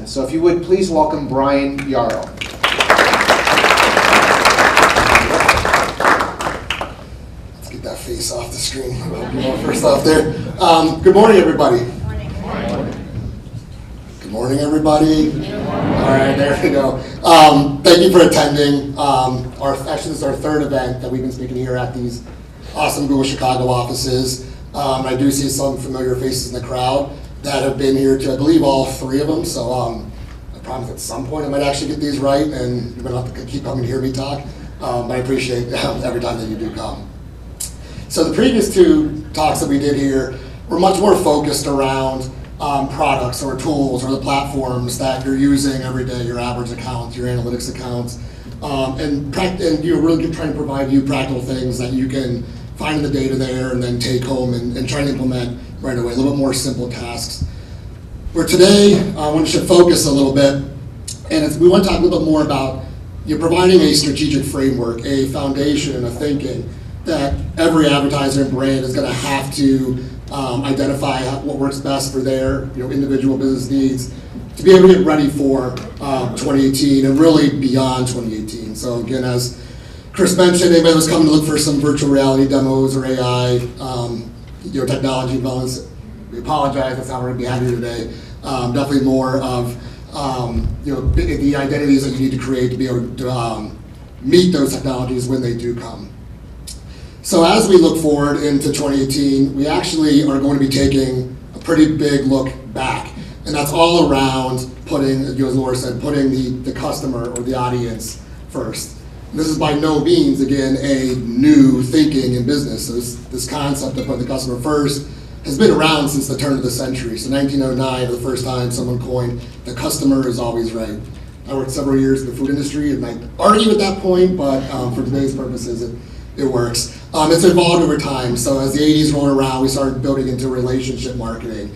So if you would, please welcome Brian Yarrow. Let's get that face off the screen. First off there. Good morning, everybody. Good morning, everybody. All right, there we go. Thank you for attending. Actually, this is our third event that we've been speaking here at these awesome Google Chicago offices. I do see some familiar faces in the crowd that have been here to, I believe, all three of them. So I promise at some point I might actually get these right, and you're going to have to keep coming to hear me talk. But I appreciate every time that you do come. So the previous two talks that we did here were much more focused around products or tools or the platforms that you're using every day, your average accounts, your analytics accounts, and you're really trying to provide you practical things that you can find in the data there and then take home and try to implement right away, a little bit more simple tasks. Where today, I want to focus a little bit, and we want to talk a little bit more about you're providing a strategic framework, a foundation, a thinking that every advertiser and brand is going to have to identify what works best for their individual business needs to be able to get ready for 2018 and really beyond 2018. So again, as Chris mentioned, anybody was coming to look for some virtual reality demos or AI, technology developments, we apologize, that's not what we're going to be having today. Definitely more of the identities that you need to create to be able to meet those technologies when they do come. So as we look forward into 2018, we actually are going to be taking a pretty big look back. And that's all around putting, as Laura said, putting the customer or the audience first. And this is by no means, again, a new thinking in business. So this concept of putting the customer first has been around since the turn of the century. So 1909, the first time someone coined, the customer is always right. I worked several years in the food industry, and I argue at that point, but for today's purposes, it works. It's evolved over time. So as the 80s rolled around, we started building into relationship marketing.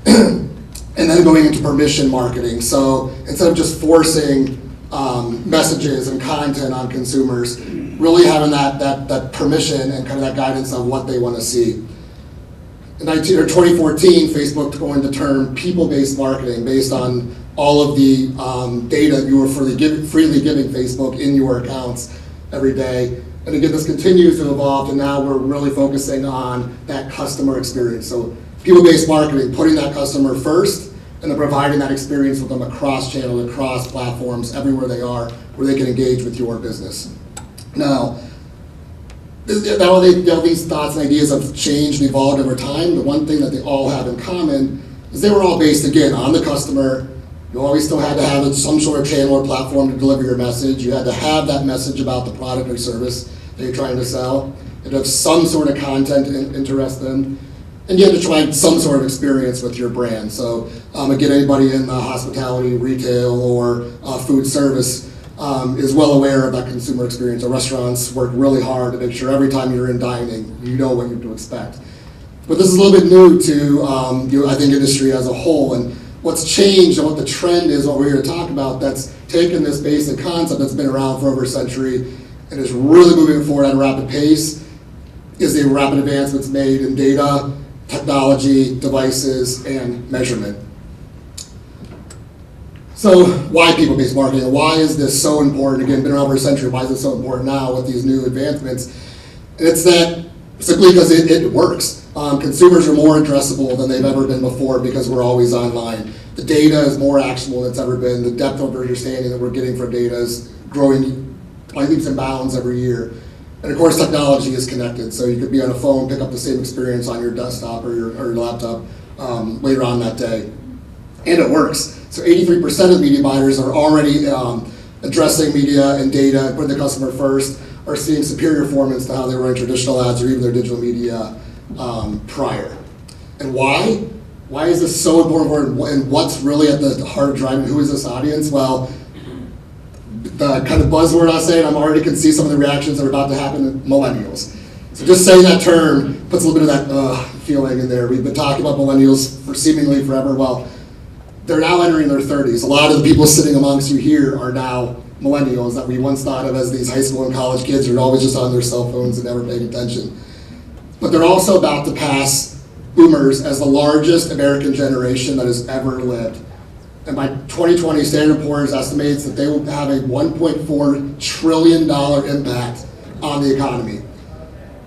And then going into permission marketing. So instead of just forcing messages and content on consumers, really having that permission and kind of that guidance of what they want to see. In 2014, Facebook coined the term people-based marketing based on all of the data you were freely giving Facebook in your accounts every day. And again, this continues to evolve, and now we're really focusing on that customer experience. So people-based marketing, putting that customer first, and then providing that experience with them across channels, across platforms, everywhere they are, where they can engage with your business. Now, all these thoughts and ideas have changed and evolved over time. The one thing that they all have in common is they were all based, again, on the customer. You always still had to have some sort of channel or platform to deliver your message. You had to have that message about the product or service that you're trying to sell. You had to have some sort of content interest them. And you had to try some sort of experience with your brand. So again, anybody in the hospitality, retail, or food service is well aware of that consumer experience. The restaurants work really hard to make sure every time you're in dining, you know what you're to expect. But this is a little bit new to, I think, industry as a whole. And what's changed and what the trend is, what we're here to talk about, that's taken this basic concept that's been around for over a century and is really moving forward at a rapid pace, is the rapid advancements made in data, technology, devices, and measurement. So why people-based marketing? Why is this so important? Again, been around for a century. Why is it so important now with these new advancements? And it's that simply because it works. Consumers are more addressable than they've ever been before because we're always online. The data is more actionable than it's ever been. The depth of understanding that we're getting from data is growing by leaps and bounds every year. And of course, technology is connected. So you could be on a phone, pick up the same experience on your desktop or your laptop later on that day. And it works. So 83% of media buyers are already addressing media and data and putting the customer first, are seeing superior performance to how they run traditional ads or even their digital media prior. And why? Why is this so important? And what's really at the heart of driving? Who is this audience? Well, the kind of buzzword I say, and I already can see some of the reactions that are about to happen, millennials. So just saying that term puts a little bit of that feeling in there. We've been talking about millennials for seemingly forever. Well, they're now entering their 30s. A lot of the people sitting amongst you here are now millennials that we once thought of as these high school and college kids who are always just on their cell phones and never paying attention. But they're also about to pass boomers as the largest American generation that has ever lived. And by 2020, Standard & Poor's estimates that they will have a $1.4 trillion impact on the economy.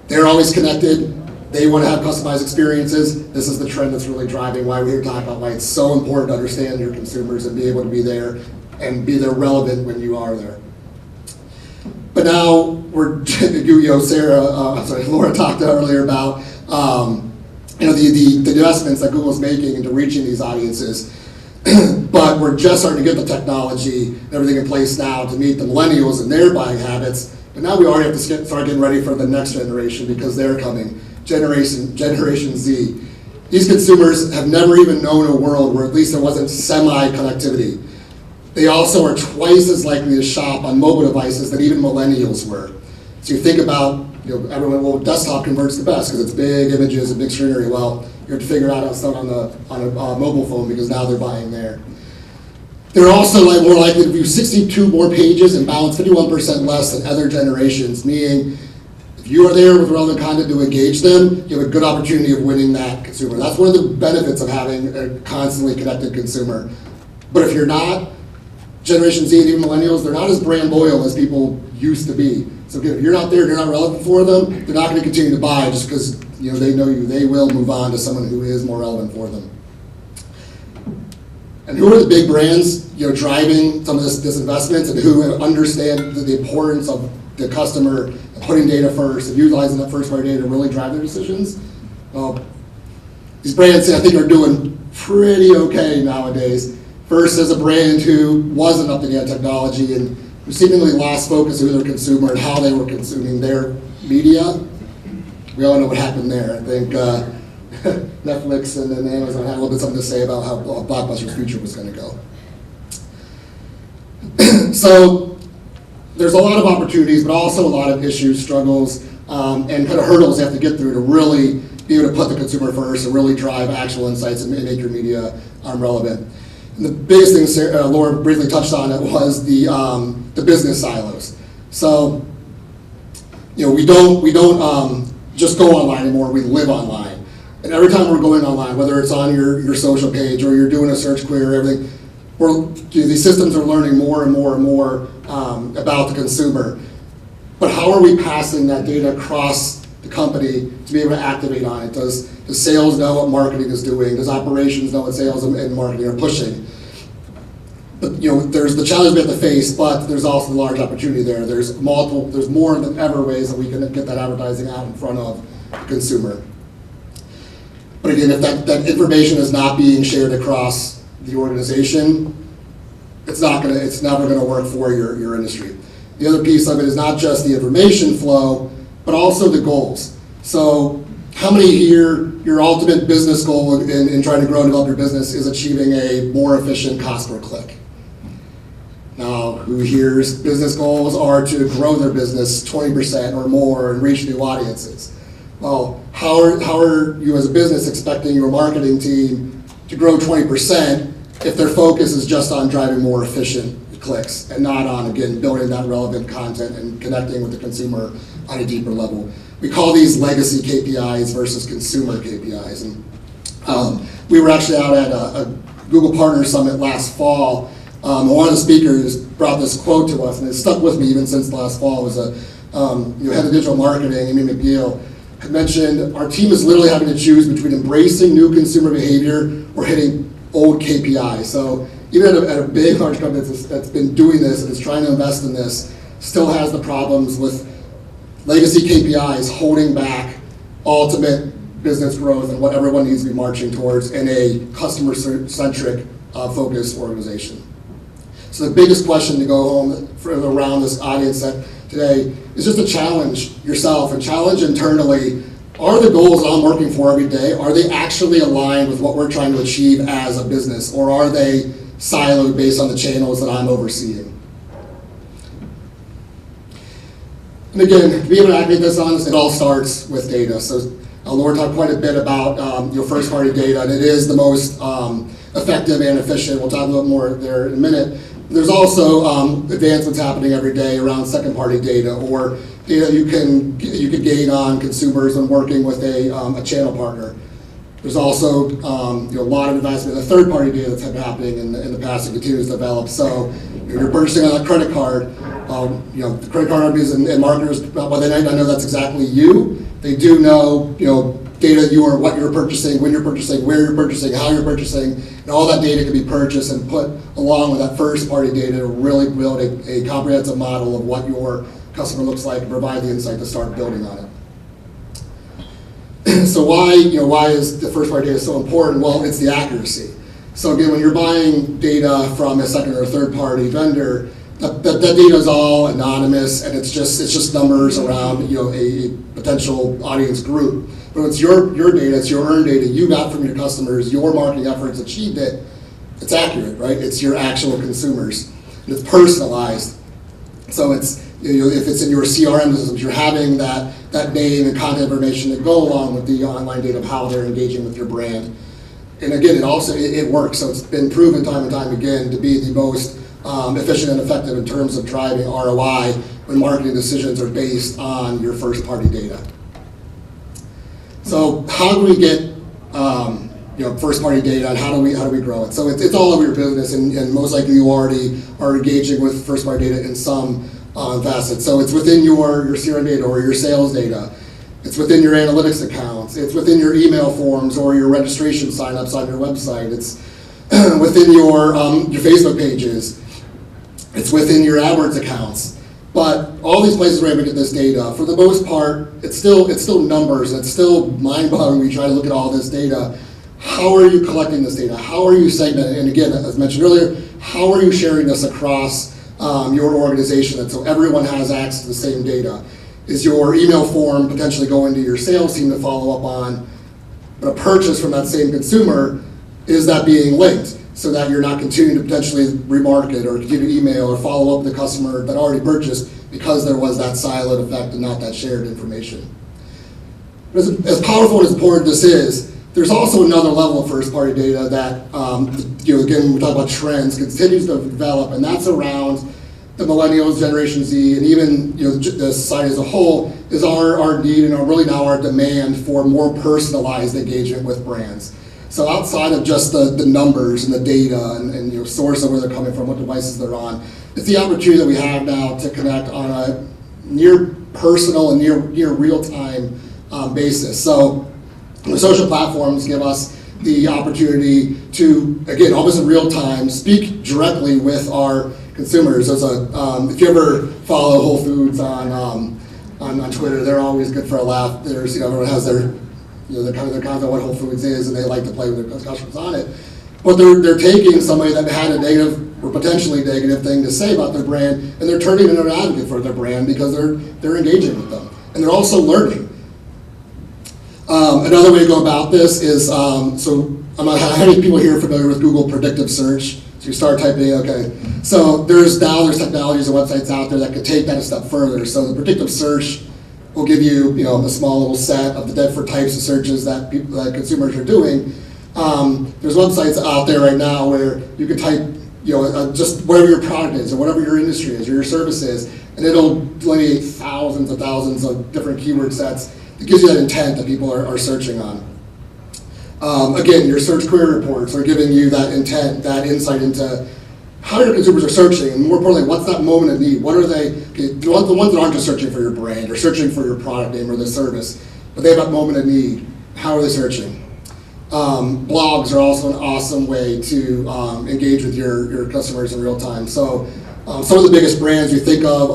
They're always connected. They want to have customized experiences. This is the trend that's really driving why we're here talking about why it's so important to understand your consumers and be able to be there and be there relevant when you are there. But now we're, Laura talked earlier about the investments that Google's making into reaching these audiences. But we're just starting to get the technology and everything in place now to meet the millennials and their buying habits. But now we already have to start getting ready for the next generation because they're coming. Generation Z. These consumers have never even known a world where at least there wasn't semi-connectivity. They also are twice as likely to shop on mobile devices than even millennials were. So you think about, everyone, well, desktop converts the best because it's big images and big screen area. Well, you have to figure out how to start on a mobile phone because now they're buying there. They're also more likely to view 62 more pages and balance 51% less than other generations, meaning if you are there with relevant content to engage them, you have a good opportunity of winning that consumer. That's one of the benefits of having a constantly connected consumer. But if you're not, Generation Z and even millennials, they're not as brand loyal as people used to be. So again, if you're not there, you're not relevant for them, they're not going to continue to buy just because they know you. They will move on to someone who is more relevant for them. And who are the big brands driving some of this investment and who understand the importance of the customer and putting data first and utilizing that first-party data to really drive their decisions? Well, these brands, I think, are doing pretty okay nowadays. First, as a brand who wasn't up to date on technology and who seemingly lost focus of their consumer and how they were consuming their media. We all know what happened there. I think Netflix and then Amazon had a little bit something to say about how Blockbuster's future was going to go. So there's a lot of opportunities, but also a lot of issues, struggles, and kind of hurdles you have to get through to really be able to put the consumer first and really drive actual insights and make your media relevant. And the biggest thing Laura briefly touched on it was the business silos. So we don't just go online anymore. We live online, and every time we're going online, whether it's on your social page or you're doing a search query or everything, these systems are learning more and more and more about the consumer. But how are we passing that data across the company to be able to activate on it? Does sales know what marketing is doing? Does operations know what sales and marketing are pushing? But there's the challenge we have to face, but there's also a large opportunity there. There's more than ever ways that we can get that advertising out in front of the consumer. But again, if that information is not being shared across the organization, it's never going to work for your industry. The other piece of it is not just the information flow, but also the goals. So how many here, your ultimate business goal in trying to grow and develop your business is achieving a more efficient cost per click? Now, who here's business goals are to grow their business 20% or more and reach new audiences? Well, how are you as a business expecting your marketing team to grow 20% if their focus is just on driving more efficient clicks and not on, again, building that relevant content and connecting with the consumer on a deeper level? We call these legacy KPIs versus consumer KPIs. And we were actually out at a Google Partner Summit last fall. One of the speakers brought this quote to us, and it stuck with me even since last fall. It was head of digital marketing, Amy McNeil, had mentioned our team is literally having to choose between embracing new consumer behavior or hitting old KPIs. So even at a big, large company that's been doing this and is trying to invest in this, still has the problems with legacy KPIs holding back ultimate business growth and what everyone needs to be marching towards in a customer-centric focused organization. So the biggest question to go home around this audience set today is just to challenge yourself and challenge internally. Are the goals that I'm working for every day, are they actually aligned with what we're trying to achieve as a business, or are they siloed based on the channels that I'm overseeing? And again, to be able to activate this on this, it all starts with data. So Laura talked quite a bit about your first-party data, and it is the most effective and efficient. We'll talk a little more there in a minute. There's also advancements happening every day around second-party data or data you can gain on consumers when working with a channel partner. There's also a lot of investment in the third-party data that's been happening in the past and continues to develop. So if you're purchasing on a credit card, the credit card companies and marketers, while they might not know that's exactly you, they do know, data what you're purchasing, when you're purchasing, where you're purchasing, how you're purchasing, and all that data can be purchased and put along with that first-party data to really build a comprehensive model of what your customer looks like and provide the insight to start building on it. So why is the first-party data so important? Well, it's the accuracy. So again, when you're buying data from a second or third-party vendor, that data is all anonymous, and it's just numbers around a potential audience group. But it's your data, it's your earned data you got from your customers, your marketing efforts achieved it. It's accurate, right? It's your actual consumers, and it's personalized. So it's if it's in your CRM systems, you're having that name and contact information that go along with the online data of how they're engaging with your brand. And again, it works. So it's been proven time and time again to be the most efficient and effective in terms of driving ROI when marketing decisions are based on your first-party data. So how do we get first-party data, and how do we grow it? So it's all over your business, and most likely you already are engaging with first-party data in some facet. So it's within your CRM data or your sales data. It's within your analytics accounts. It's within your email forms or your registration signups on your website. It's within your Facebook pages. It's within your AdWords accounts. But all these places where we get this data, for the most part, it's still numbers. It's still mind-boggling when you try to look at all this data. How are you collecting this data? How are you segmenting? And again, as mentioned earlier, how are you sharing this across your organization, and so everyone has access to the same data? Is your email form potentially going to your sales team to follow up on, but a purchase from that same consumer, is that being linked so that you're not continuing to potentially remarket or continue to email or follow up with the customer that already purchased because there was that siloed effect and not that shared information? But as powerful and as important this is, there's also another level of first-party data that, again, we talk about trends, continues to develop, and that's around the millennials, Generation Z, and even the society as a whole, is our need and really now our demand for more personalized engagement with brands. So outside of just the numbers and the data and source of where they're coming from, what devices they're on, it's the opportunity that we have now to connect on a near personal and near real-time basis. So the social platforms give us the opportunity to, again, almost in real time, speak directly with our consumers. If you ever follow Whole Foods on Twitter, they're always good for a laugh. There's everyone has their their content what Whole Foods is, and they like to play with their customers on it. But they're taking somebody that had a negative or potentially negative thing to say about their brand, and they're turning into an advocate for their brand because they're engaging with them, and they're also learning. Another way to go about this is, so I'm not how many people here are familiar with Google Predictive Search? So you start typing, okay. So there's technologies and websites out there that could take that a step further. So the predictive search will give you, a small little set of the different types of searches that consumers are doing. There's websites out there right now where you can type, just whatever your product is or whatever your industry is or your service is, and it'll delineate thousands and thousands of different keyword sets. It gives you that intent that people are searching on. Again, your search query reports are giving you that intent, that insight into how your consumers are searching, and more importantly, what's that moment of need? What are they? The ones that aren't just searching for your brand or searching for your product name or the service, but they have that moment of need. How are they searching? Blogs are also an awesome way to engage with your customers in real time. So some of the biggest brands you think of,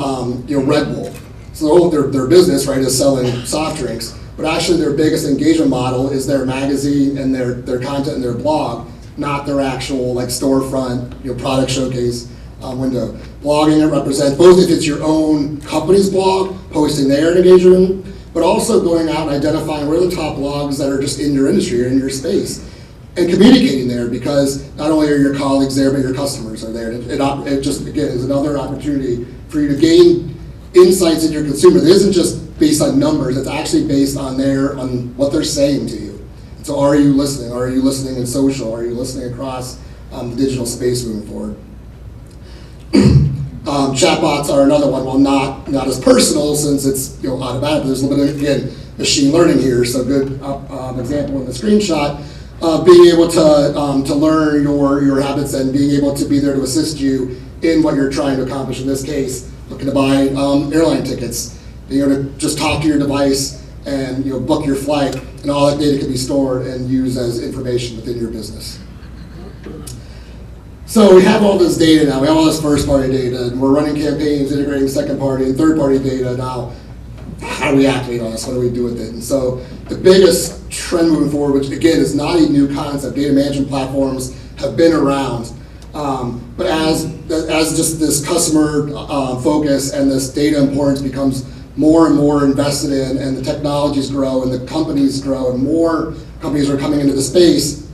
Red Bull. So their business, right, is selling soft drinks, but actually their biggest engagement model is their magazine and their content and their blog, not their actual storefront, product showcase window. Blogging, it represents both if it's your own company's blog, posting there and engagement, but also going out and identifying where are the top blogs that are just in your industry or in your space, and communicating there, because not only are your colleagues there, but your customers are there. It just, again, is another opportunity for you to gain insights in your consumer that isn't just based on numbers, it's actually based on what they're saying to you. So are you listening? Are you listening in social? Are you listening across the digital space moving forward? Chatbots are another one. Well, not as personal since it's automatic. There's a little bit of, again, machine learning here. So good example in the screenshot. Being able to learn your habits and being able to be there to assist you in what you're trying to accomplish. In this case, looking to buy airline tickets, being able to just talk to your device and book your flight, and all that data can be stored and used as information within your business. So we have all this data now. We have all this first-party data, and we're running campaigns, integrating second-party and third-party data. Now, how do we activate on this? What do we do with it? And so the biggest trend moving forward, which again is not a new concept, data management platforms have been around, but as just this customer focus and this data importance becomes more and more invested in, and the technologies grow and the companies grow and more companies are coming into the space,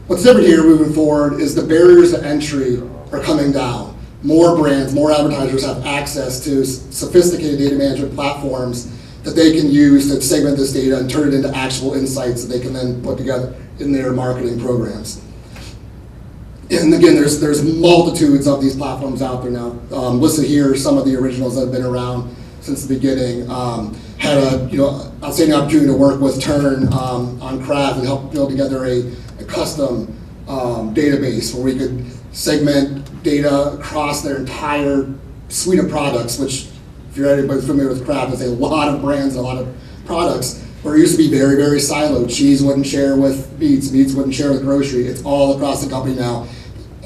what's different here moving forward is the barriers to entry are coming down. More brands, more advertisers have access to sophisticated data management platforms that they can use to segment this data and turn it into actual insights that they can then put together in their marketing programs. And again, there's multitudes of these platforms out there now. Listed here are some of the originals that have been around since the beginning. Had a outstanding opportunity to work with Turn on Craft and help build together a custom database where we could segment data across their entire suite of products, which, if you're anybody familiar with Kraft, there's a lot of brands and a lot of products, where it used to be very, very siloed. Cheese wouldn't share with meats wouldn't share with grocery. It's all across the company now.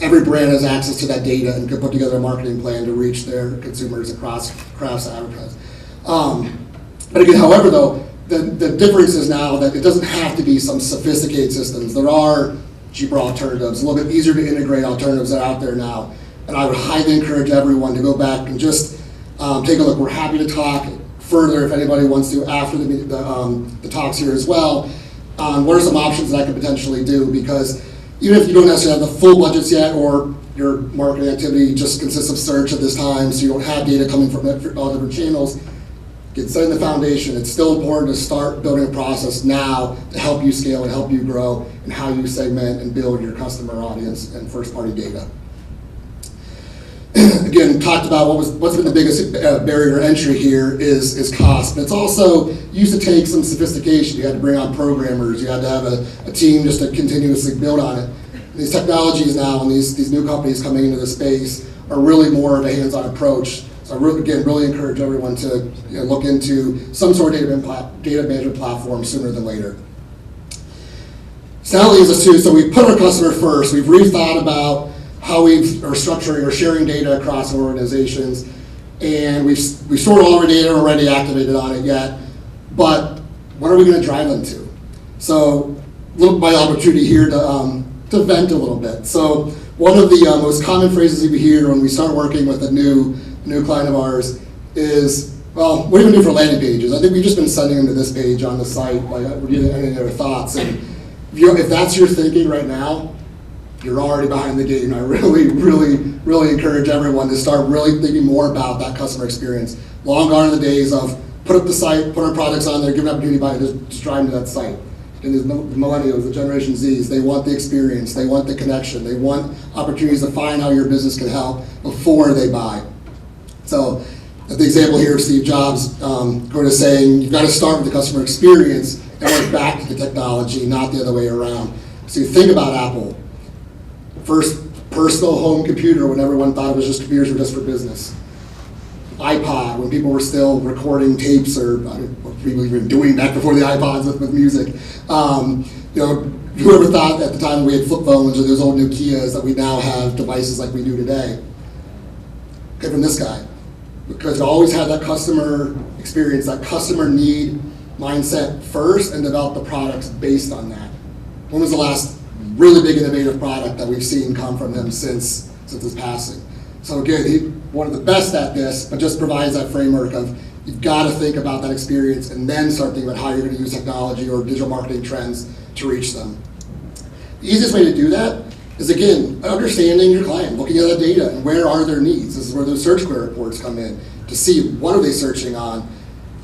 Every brand has access to that data and can put together a marketing plan to reach their consumers across Kraft's advertising. But again, however, though, the difference is now that it doesn't have to be some sophisticated systems. There are cheaper alternatives, a little bit easier to integrate alternatives that are out there now. And I would highly encourage everyone to go back and just take a look. We're happy to talk further if anybody wants to after the talks here as well on what are some options that I could potentially do, because even if you don't necessarily have the full budgets yet, or your marketing activity just consists of search at this time, so you don't have data coming from all different channels, get setting the foundation. It's still important to start building a process now to help you scale and help you grow and how you segment and build your customer audience and first-party data. Again, talked about what's been the biggest barrier to entry here is cost. But it's also used to take some sophistication. You had to bring on programmers. You had to have a team just to continuously build on it. These technologies now and these new companies coming into the space are really more of a hands-on approach. So I really encourage everyone to look into some sort of data management platform sooner than later. So that leads us to, so we put our customer first. We've rethought about how we are structuring or sharing data across organizations, and we've stored all our data, already activated on it yet, but what are we going to drive them to? So, look, my opportunity here to vent a little bit. So, one of the most common phrases we hear when we start working with a new client of ours is, well, what do we do for landing pages? I think we've just been sending them to this page on the site. Like, any other thoughts? And if that's your thinking right now, you're already behind the game. I really, really, really encourage everyone to start really thinking more about that customer experience. Long gone are the days of put up the site, put our products on there, give an opportunity to buy it, just drive them to that site. And the millennials, the Generation Zs, they want the experience, they want the connection, they want opportunities to find how your business can help before they buy. So the example here of Steve Jobs going to saying, you've got to start with the customer experience and work back to the technology, not the other way around. So you think about Apple. First personal home computer when everyone thought it was just computers were just for business. iPod, when people were still recording tapes, or what people even doing back before the iPods with music. Whoever thought at the time we had flip phones or those old Nokias that we now have devices like we do today? Okay, from this guy. Because we always had that customer experience, that customer need mindset first, and develop the products based on that. When was the last really big innovative product that we've seen come from him since his passing? So again, he's one of the best at this, but just provides that framework of you've got to think about that experience and then start thinking about how you're going to use technology or digital marketing trends to reach them. The easiest way to do that is, again, understanding your client, looking at the data and where are their needs. This is where those search query reports come in to see what are they searching on.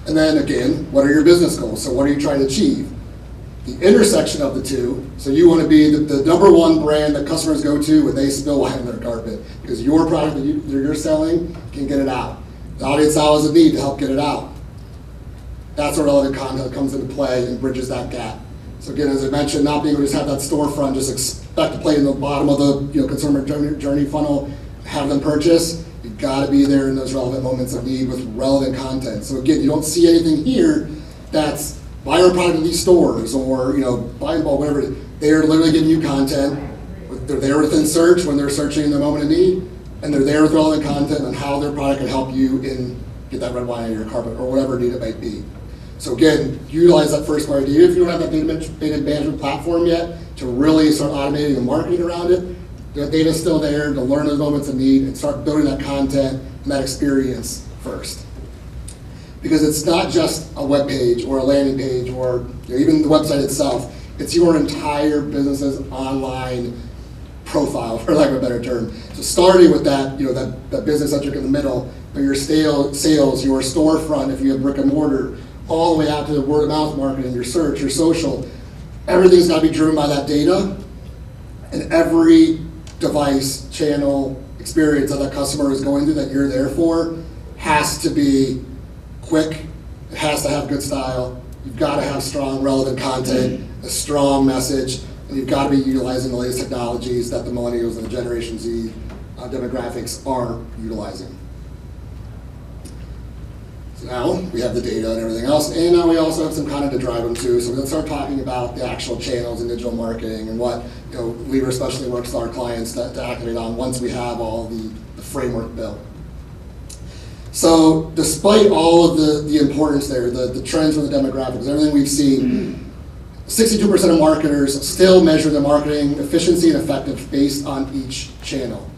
And then again, what are your business goals? So what are you trying to achieve? the intersection of the two. So you want to be the number one brand that customers go to when they spill wine on their carpet, because your product that you're selling can get it out. The audience now has a need to help get it out. That's where all the content comes into play and bridges that gap. So again, as I mentioned, not being able to just have that storefront, just expect to play in the bottom of the consumer journey funnel, have them purchase. You've got to be there in those relevant moments of need with relevant content. So again, you don't see anything here that's buy our product in these stores or buy in bulk, whatever. They're literally giving you content. They're there within search when they're searching in the moment of need, and they're there with relevant content on how their product can help you get that red wine out of your carpet or whatever need it might be. So again, utilize that first party data. If you don't have that data management platform yet, to really start automating the marketing around it, the data's still there to learn those moments of need and start building that content and that experience first. Because it's not just a web page or a landing page or even the website itself. It's your entire business's online profile, for lack of a better term. So starting with that, that business centric in the middle, but your sales, your storefront, if you have brick and mortar, all the way out to the word of mouth marketing, your search, your social, everything's got to be driven by that data, and every device, channel, experience that customer is going through that you're there for has to be quick, it has to have good style, you've got to have strong, relevant content, a strong message, and you've got to be utilizing the latest technologies that the millennials and the Generation Z demographics are utilizing. So now we have the data and everything else, and now we also have some content to drive them to. So let's start talking about the actual channels and digital marketing and what Lever especially works with our clients to activate on once we have all the framework built. So despite all of the importance there, the trends with the demographics, everything we've seen, 62% of marketers still measure their marketing efficiency and effective based on each channel.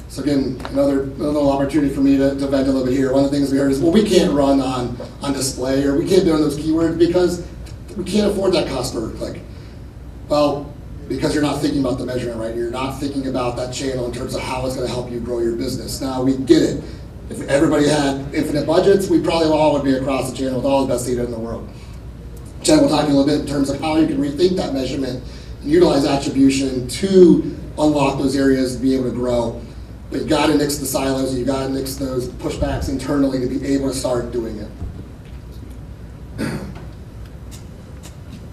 So again, another little opportunity for me to vent a little bit here. One of the things we heard is, well, we can't run on display, or we can't do on those keywords because we can't afford that cost per click. Well, because you're not thinking about the measurement, right? You're not thinking about that channel in terms of how it's going to help you grow your business. Now, we get it. If everybody had infinite budgets, we probably all would be across the channel with all the best data in the world. Jen will talk a little bit in terms of how you can rethink that measurement and utilize attribution to unlock those areas to be able to grow. But you got to nix the silos, you got to nix those pushbacks internally to be able to start doing it.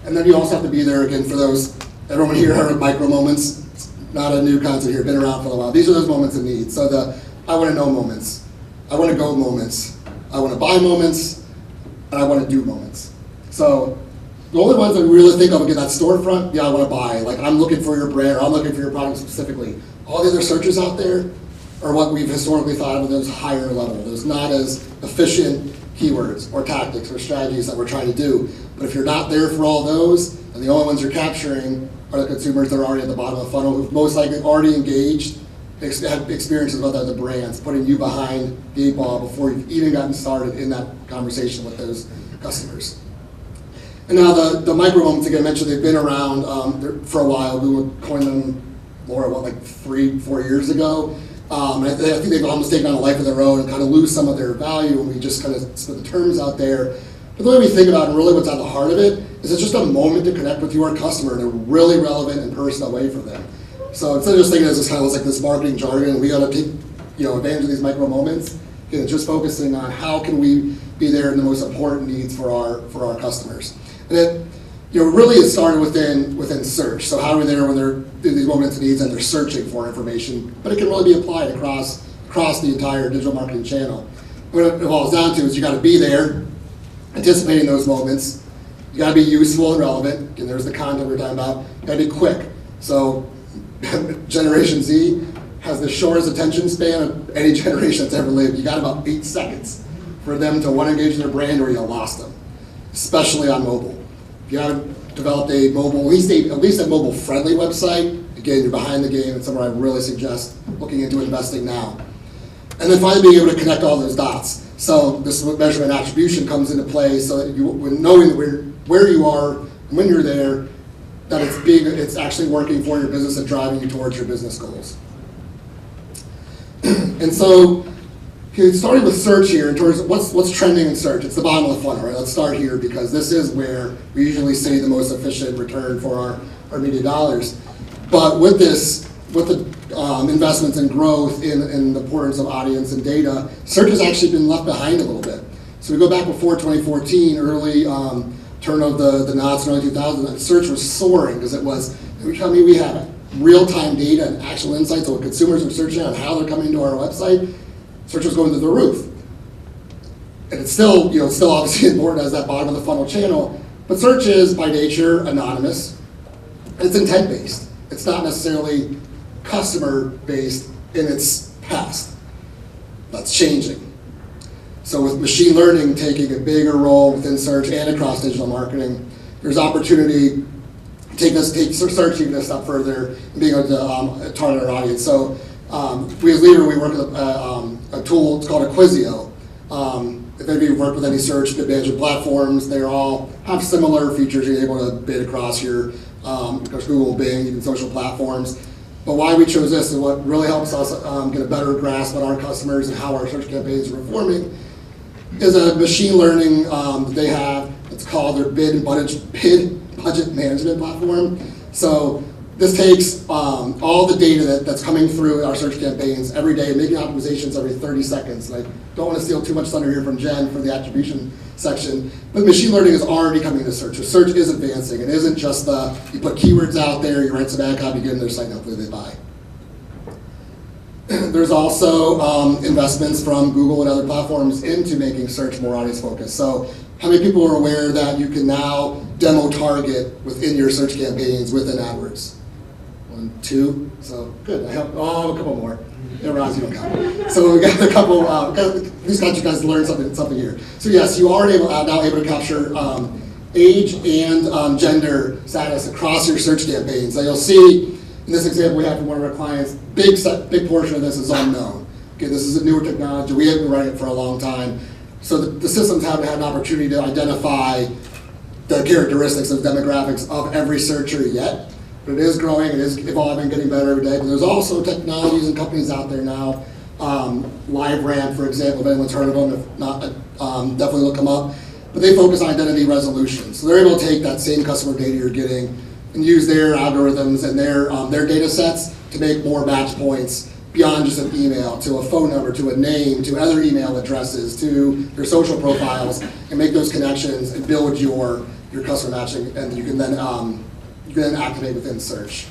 And then you also have to be there again for those, everyone here heard of micro moments. It's not a new concept here, been around for a while. These are those moments of need. So the I want to know moments, I want to go moments, I want to buy moments, and I want to do moments. So the only ones that we really think of, again, that storefront, yeah, I want to buy. Like, I'm looking for your brand, or I'm looking for your product specifically. All the other searches out there are what we've historically thought of as higher level. Those not as efficient keywords or tactics or strategies that we're trying to do. But if you're not there for all those, and the only ones you're capturing are the consumers that are already at the bottom of the funnel, who've most likely already engaged, have experiences with other brands, putting you behind the 8 ball before you've even gotten started in that conversation with those customers. And now the micro moments, again, I mentioned they've been around for a while. We coined them, Laura, like 3-4 years ago. I think they've almost taken on a life of their own and kind of lose some of their value when we just kind of split the terms out there. But the way we think about it, and really what's at the heart of it, is it's just a moment to connect with your customer in a really relevant and personal way for them. So instead of just thinking of this kind of like this marketing jargon, we got to take advantage of these micro moments. Again, just focusing on how can we be there in the most important needs for our customers. And it really it started within search. So how are we there when they're doing these moments of needs and they're searching for information? But it can really be applied across the entire digital marketing channel. What it boils down to is you got to be there, anticipating those moments. You got to be useful and relevant. And there's the content we're talking about. You got to be quick. So Generation Z has the shortest attention span of any generation that's ever lived. You got about 8 seconds for them to want to engage in their brand, or you lost them, especially on mobile. If you haven't developed a mobile, at least a mobile-friendly website, again, you're behind the game. It's somewhere I really suggest looking into investing now. And then finally being able to connect all those dots. So this measurement attribution comes into play, so that when knowing where you are and when you're there, that it's actually working for your business and driving you towards your business goals. And so Okay, starting with search here, in terms of what's trending in search. It's the bottom of the funnel, right? Let's start here because this is where we usually see the most efficient return for our media dollars. But with this, with the investments in growth in the importance of audience and data, search has actually been left behind a little bit. So we go back before 2014, early turn of the knots in early 2000s, search was soaring because it was, every time we have real-time data and actual insights on what consumers are searching on, how they're coming to our website, search was going to the roof. And it's still, still obviously important as that bottom of the funnel channel, but search is by nature anonymous, and it's intent-based. It's not necessarily customer-based in its past. That's changing. So with machine learning taking a bigger role within search and across digital marketing, there's opportunity to take search even a step further and being able to target our audience. So we as Leader, we work with a tool, it's called Acquisio. If any of you have worked with any search bid management platforms, they all have similar features. You're able to bid across your Google, Bing, even social platforms. But why we chose this and what really helps us get a better grasp on our customers and how our search campaigns are performing is a machine learning that they have. It's called their bid budget management platform. So this takes all the data that's coming through our search campaigns every day, making optimizations every 30 seconds. And I don't want to steal too much thunder here from Jen for the attribution section, but machine learning is already coming to search. So search is advancing. It isn't just you put keywords out there, you write some ad copy, get them their site, and hopefully they buy. There's also investments from Google and other platforms into making search more audience focused. So how many people are aware that you can now demo target within your search campaigns within AdWords? 1, 2, so good. I have a couple more. Yeah, Roz, you don't count. So we got a couple. At least got you guys to learn something here. So yes, you are now able to capture age and gender status across your search campaigns. So you'll see in this example we have from one of our clients, big portion of this is unknown. Okay, this is a newer technology. We haven't been running it for a long time. So the systems haven't had an opportunity to identify the characteristics of demographics of every searcher yet. But it is growing, it is evolving, getting better every day. But there's also technologies and companies out there now. LiveRamp, for example, if anyone's heard of them, if not, definitely look them up. But they focus on identity resolution. So they're able to take that same customer data you're getting and use their algorithms and their data sets to make more match points beyond just an email, to a phone number, to a name, to other email addresses, to your social profiles, and make those connections and build your customer matching, and you can then activate within search.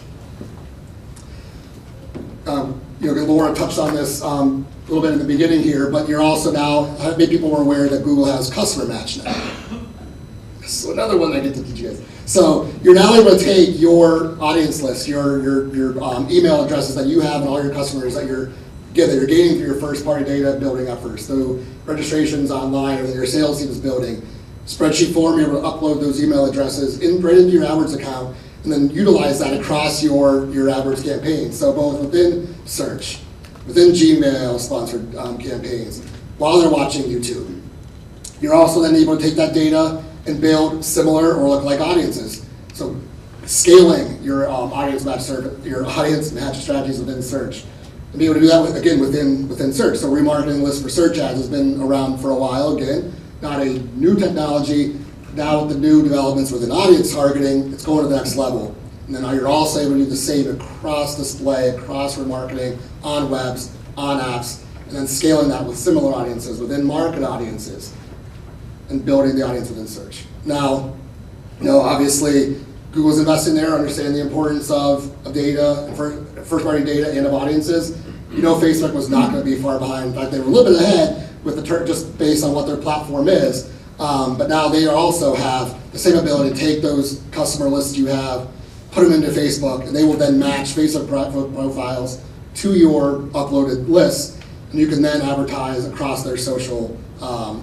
Laura touched on this a little bit in the beginning here, but you're also now, maybe people were aware that Google has Customer Match now. So another one I get to teach you guys. So you're now able to take your audience list, your email addresses that you have and all your customers that you're gaining through your first-party data building efforts, through registrations online or that your sales team is building. Spreadsheet form, you're able to upload those email addresses right into your AdWords account and then utilize that across your AdWords campaign. So both within search, within Gmail sponsored campaigns, while they're watching YouTube. You're also then able to take that data and build similar or look-alike audiences. So scaling your audience match strategies within search. And be able to do that within search. So remarketing lists for search ads has been around for a while. Again, not a new technology. Now with the new developments within audience targeting, it's going to the next level. And then now you're also able to do the same across display, across remarketing, on webs, on apps, and then scaling that with similar audiences, within market audiences, and building the audience within search. Now, obviously, Google's investing there, understanding the importance of data, first-party data, and of audiences. Facebook was not going to be far behind. In fact, they were a little bit ahead with just based on what their platform is. But now they also have the same ability to take those customer lists you have, put them into Facebook, and they will then match Facebook profiles to your uploaded lists, and you can then advertise across their social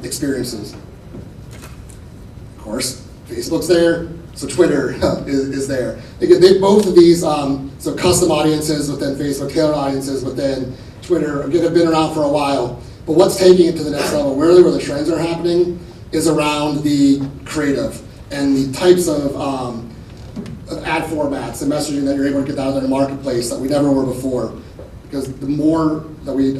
experiences. Of course, Facebook's there, so Twitter is there. Again, both of these, so custom audiences within Facebook, tailored audiences within Twitter, again, have been around for a while. But what's taking it to the next level, really where the trends are happening, is around the creative and the types of ad formats and messaging that you're able to get out there in the marketplace that we never were before. Because the more that we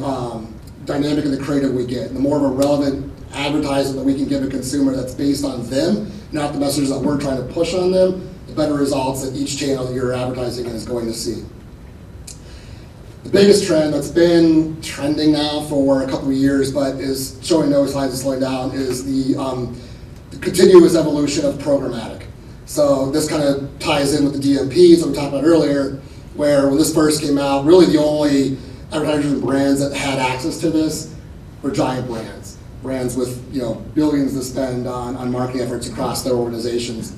dynamic and the creative we get, and the more of a relevant advertisement that we can give a consumer that's based on them, not the messages that we're trying to push on them, the better results that each channel that you're advertising in is going to see. The biggest trend that's been trending now for a couple of years, but is showing no signs of slowing down, is the continuous evolution of programmatic. So this kind of ties in with the DMPs that we talked about earlier, where when this first came out, really the only advertisers and brands that had access to this were giant brands. Brands with billions to spend on marketing efforts across their organizations.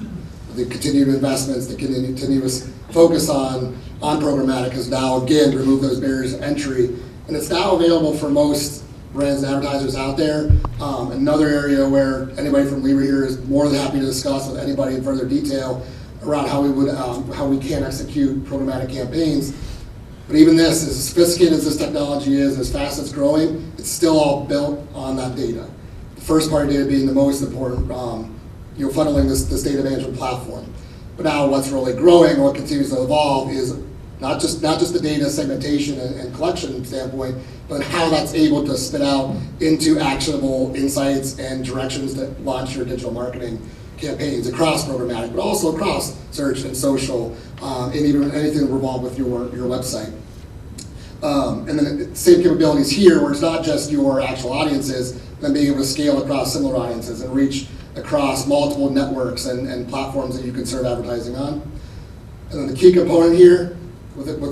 The continued investments, the continuous focus on programmatic has now again removed those barriers of entry, and it's now available for most brands and advertisers out there. Another area where anybody from Libra here is more than happy to discuss with anybody in further detail around how we can execute programmatic campaigns. But even this, as sophisticated as this technology is, as fast as it's growing, it's still all built on that data. The first party data being the most important, funneling this data management platform. But now what's really growing and what continues to evolve is not just the data segmentation and collection standpoint, but how that's able to spit out into actionable insights and directions that launch your digital marketing campaigns across programmatic, but also across search and social, and even anything revolved with your website. And then same capabilities here, where it's not just your actual audiences, then being able to scale across similar audiences and reach across multiple networks and platforms that you can serve advertising on. And then the key component here, with it, what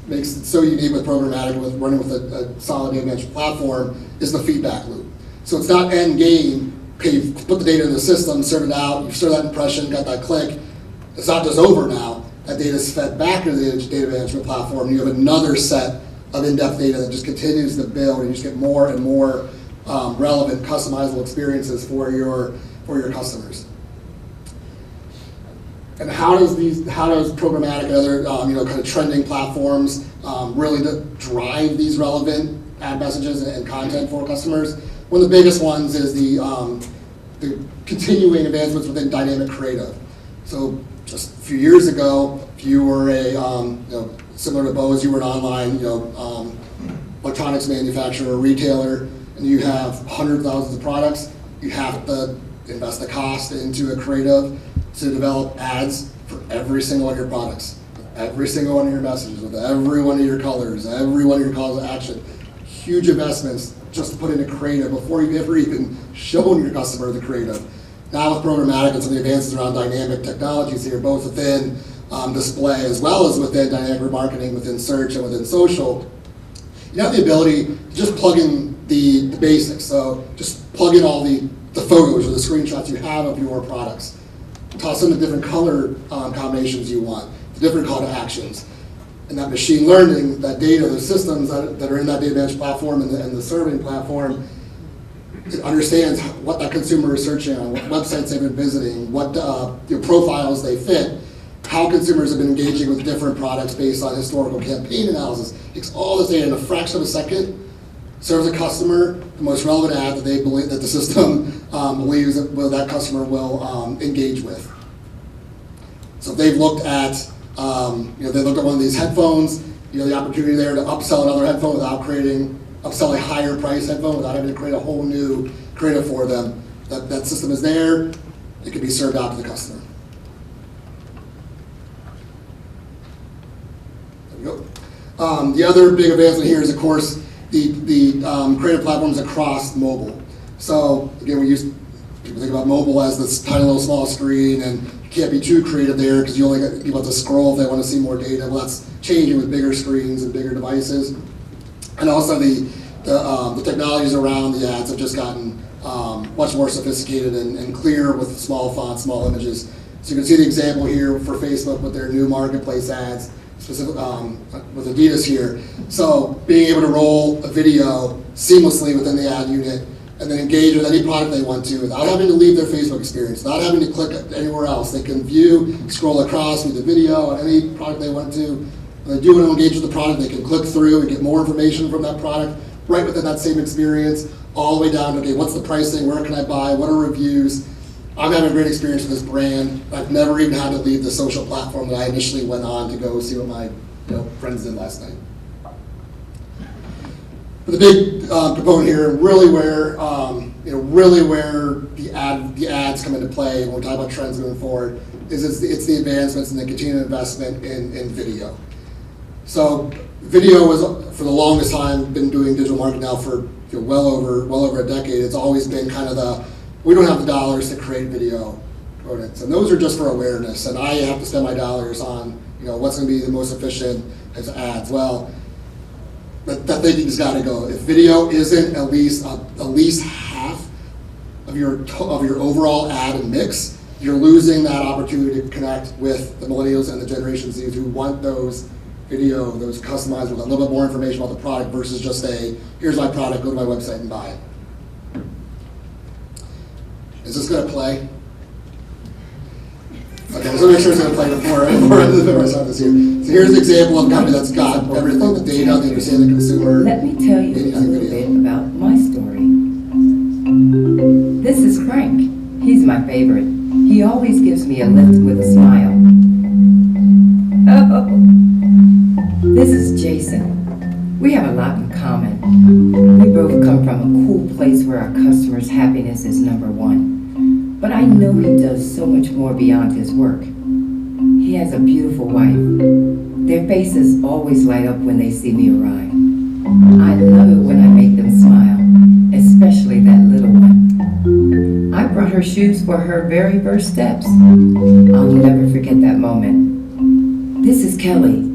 makes it so unique with programmatic, with running with a solid data management platform, is the feedback loop. So it's not end game. Okay, you've put the data in the system, served it out, you've served that impression, got that click. It's not just over now. That data is fed back into the data management platform. You have another set of in-depth data that just continues to build, and you just get more and more relevant, customizable experiences for your customers. And how does programmatic and other kind of trending platforms really drive these relevant ad messages and content for customers? One of the biggest ones is the continuing advancements within dynamic creative. So just a few years ago, if you were similar to Bose, you were an online electronics manufacturer or retailer, and you have hundreds of thousands of products, you have to invest the cost into a creative to develop ads for every single one of your products, every single one of your messages, with every one of your colors, every one of your calls to action. Huge investments just to put in a creative before you've ever even shown your customer the creative. Now with programmatic and some of the advances around dynamic technologies here, both within display as well as within dynamic marketing, within search and within social, you have the ability to just plug in the basics. So just plug in all the photos or the screenshots you have of your products. Toss in the different color combinations you want, the different call to actions. And that machine learning, that data, the systems that are in that data management platform and the serving platform, it understands what that consumer is searching on, what websites they've been visiting, what profiles they fit, how consumers have been engaging with different products based on historical campaign analysis. Takes all this data in a fraction of a second, serves a customer the most relevant ad that they believe that the system believes that customer will engage with. So if they've looked at they looked at one of these headphones, the opportunity there to upsell another headphone without upsell a higher price headphone without having to create a whole new creative for them. That system is there. It can be served out to the customer. There we go. The other big advancement here is, of course, the creative platforms across mobile. So again, people think about mobile as this tiny little small screen, and you can't be too creative there because you only get people to scroll if they want to see more data. Well, that's changing with bigger screens and bigger devices. And also the technologies around the ads have just gotten much more sophisticated and clear with small fonts, small images. So you can see the example here for Facebook with their new marketplace ads, specific with Adidas here. So being able to roll a video seamlessly within the ad unit and then engage with any product they want to without having to leave their Facebook experience, without having to click anywhere else. They can view, scroll across with the video on any product they want to. When they do want to engage with the product, they can click through and get more information from that product right within that same experience, all the way down to, okay, what's the pricing, where can I buy, what are reviews? I'm having a great experience with this brand. I've never even had to leave the social platform that I initially went on to go see what my friends did last night. But the big component here, really where the ads come into play when we talk about trends moving forward, is it's the advancements and the continued investment in video. So video was, for the longest time, been doing digital marketing now for well over a decade. It's always been kind of we don't have the dollars to create video components, and those are just for awareness. And I have to spend my dollars on what's going to be the most efficient as ads. Well, that thinking's got to go. If video isn't at least half of your overall ad mix, you're losing that opportunity to connect with the millennials and the Generation Z who want those customized with a little bit more information about the product versus just here's my product, go to my website and buy it. Is this going to play? Okay, so make sure it's going to play before I start this here. So here's an example of a company that's got everything, the data, they understand the consumer. Let me tell you a little bit about my story. This is Frank. He's my favorite. He always gives me a lift with a smile. Oh, this is Jason. We have a lot in common. We both come from a cool place where our customers' happiness is number one. But I know he does so much more beyond his work. He has a beautiful wife. Their faces always light up when they see me arrive. I love it when I make them smile, especially that little one. I brought her shoes for her very first steps. I'll never forget that moment. This is Kelly.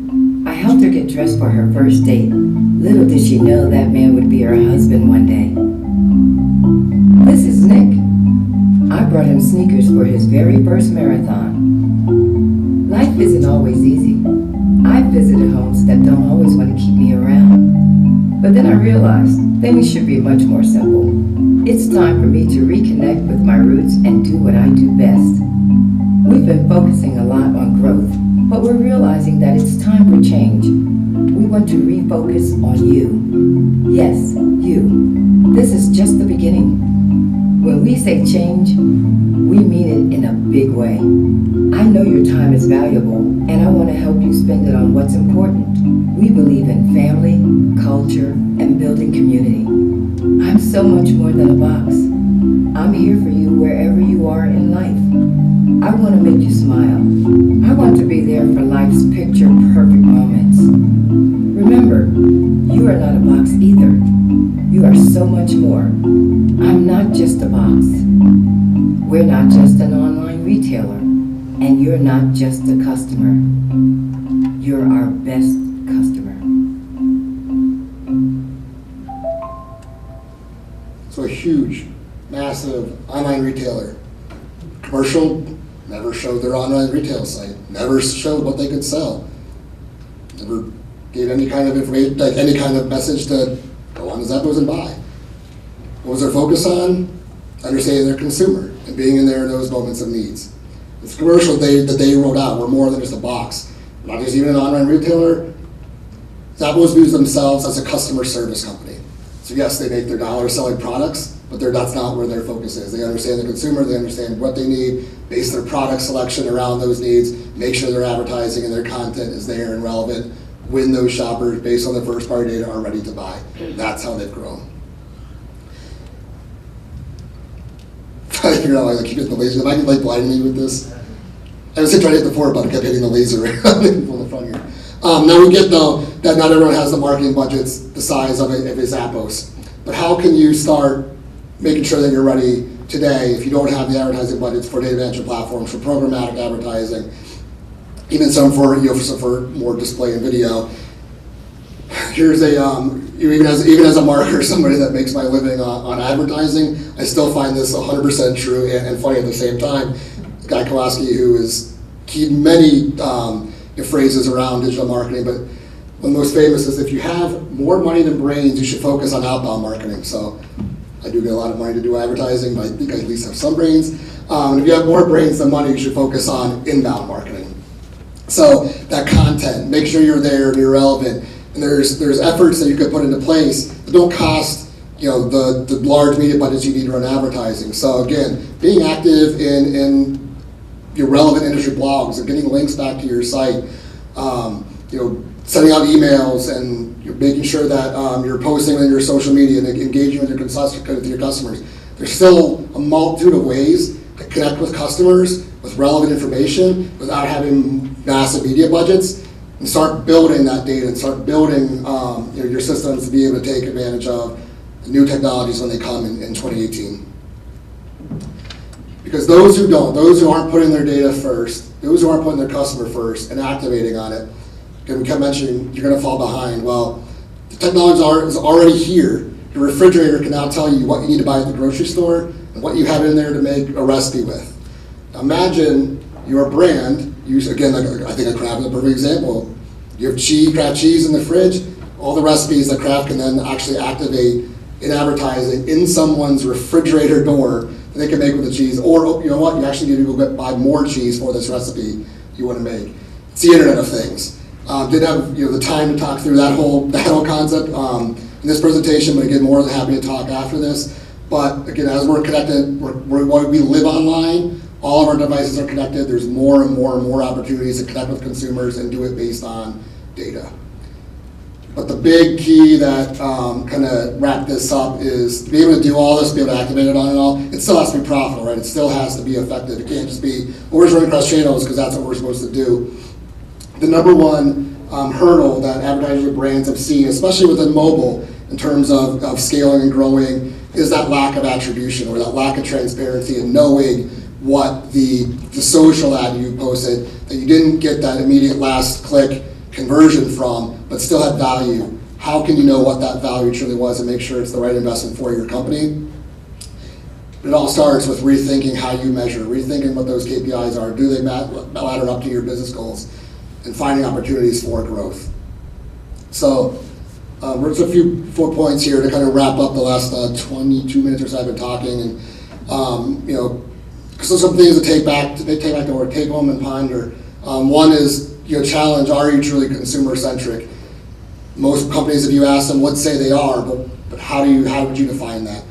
I helped her get dressed for her first date. Little did she know that man would be her husband one day. This is Nick. I brought him sneakers for his very first marathon. Life isn't always easy. I've visited homes that don't always want to keep me around. But then I realized things should be much more simple. It's time for me to reconnect with my roots and do what I do best. We've been focusing a lot on growth, but we're realizing that it's time for change. We want to refocus on you. Yes, you. This is just the beginning. When we say change, we mean it in a big way. I know your time is valuable, and I want to help you spend it on what's important. We believe in family, culture, and building community. I'm so much more than a box. I'm here for you wherever you are in life. I want to make you smile. I want to be there for life's picture-perfect moments. Remember, you are not a box either. You are so much more. I'm not just a box. We're not just an online retailer, and you're not just a customer. You're our best customer. So a huge, massive online retailer. Commercial never showed their online retail site, never showed what they could sell, never gave any kind of information, like any kind of message to go on to Zappos and buy. What was their focus on? Understanding their consumer and being in there in those moments of needs. This commercial that they wrote out were more than just a box. Not just even an online retailer. Zappos views themselves as a customer service company. So yes, they make their dollars selling products, but that's not where their focus is. They understand the consumer, they understand what they need, base their product selection around those needs, make sure their advertising and their content is there and relevant when those shoppers, based on their first party data, are ready to buy. That's how they've grown. Trying to figure out why I keep hitting the laser. If I can blind me with this. I was trying to hit the forward button, kept hitting the laser on the front here. Now we get though that not everyone has the marketing budgets the size of a Zappos. But how can you start making sure that you're ready today if you don't have the advertising budgets for data management platforms, for programmatic advertising, even some for more display and video. Here's a even as a marketer, somebody that makes my living on advertising, I still find this 100% true and funny at the same time. Guy Kowalski, who is keyed many phrases around digital marketing, but one of the most famous is if you have more money than brains, you should focus on outbound marketing. So I do get a lot of money to do advertising, but I think I at least have some brains. If you have more brains than money, you should focus on inbound marketing. So that content, make sure you're there and you're relevant. And there's efforts that you could put into place that don't cost the large media budgets you need to run advertising. So again, being active in your relevant industry blogs and getting links back to your site, sending out emails and you're making sure that you're posting on your social media and engaging with your customers. There's still a multitude of ways to connect with customers with relevant information without having massive media budgets, and start building that data and start building your systems to be able to take advantage of the new technologies when they come in 2018. Because those who aren't putting their data first, those who aren't putting their customer first and activating on it, and we kept mentioning you're going to fall behind. Well, the technology is already here. Your refrigerator can now tell you what you need to buy at the grocery store and what you have in there to make a recipe with. Now imagine your brand, again, I think Kraft is a perfect example. You have Kraft cheese in the fridge, all the recipes that Kraft can then actually activate in advertising in someone's refrigerator door that they can make with the cheese. Or, you know what, you actually need to go buy more cheese for this recipe you want to make. It's the Internet of Things. Didn't have the time to talk through that whole concept in this presentation, but again, more than happy to talk after this. But again, as we're connected, we live online. All of our devices are connected. There's more and more and more opportunities to connect with consumers and do it based on data. But the big key that kind of wrap this up is to be able to do all this, be able to activate it on it all. It still has to be profitable, right? It still has to be effective. It can't just be, we're just running across channels because that's what we're supposed to do. The number one hurdle that advertisers and brands have seen, especially within mobile, in terms of scaling and growing, is that lack of attribution or that lack of transparency and knowing what the social ad you posted that you didn't get that immediate last click conversion from, but still had value. How can you know what that value truly was and make sure it's the right investment for your company? It all starts with rethinking how you measure, rethinking what those KPIs are. Do they ladder up to your business goals? And finding opportunities for growth. So, there's a few 4 points here to kind of wrap up the last 22 minutes or so I've been talking, and because there's some things to take back to work, take home and ponder. One is challenge: are you truly consumer centric? Most companies, if you ask them, would say they are, but how would you define that?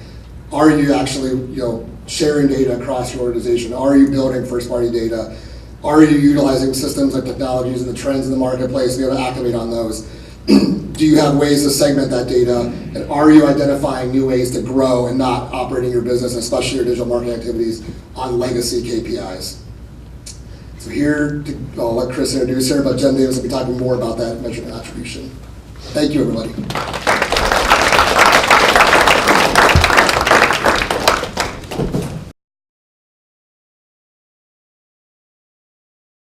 Are you actually sharing data across your organization? Are you building first party data? Are you utilizing systems and technologies and the trends in the marketplace to be able to activate on those? Do you have ways to segment that data? And are you identifying new ways to grow and not operating your business, especially your digital marketing activities, on legacy KPIs? So here, I'll let Chris introduce her, but Jen Davis will be talking more about that measurement attribution. Thank you, everybody.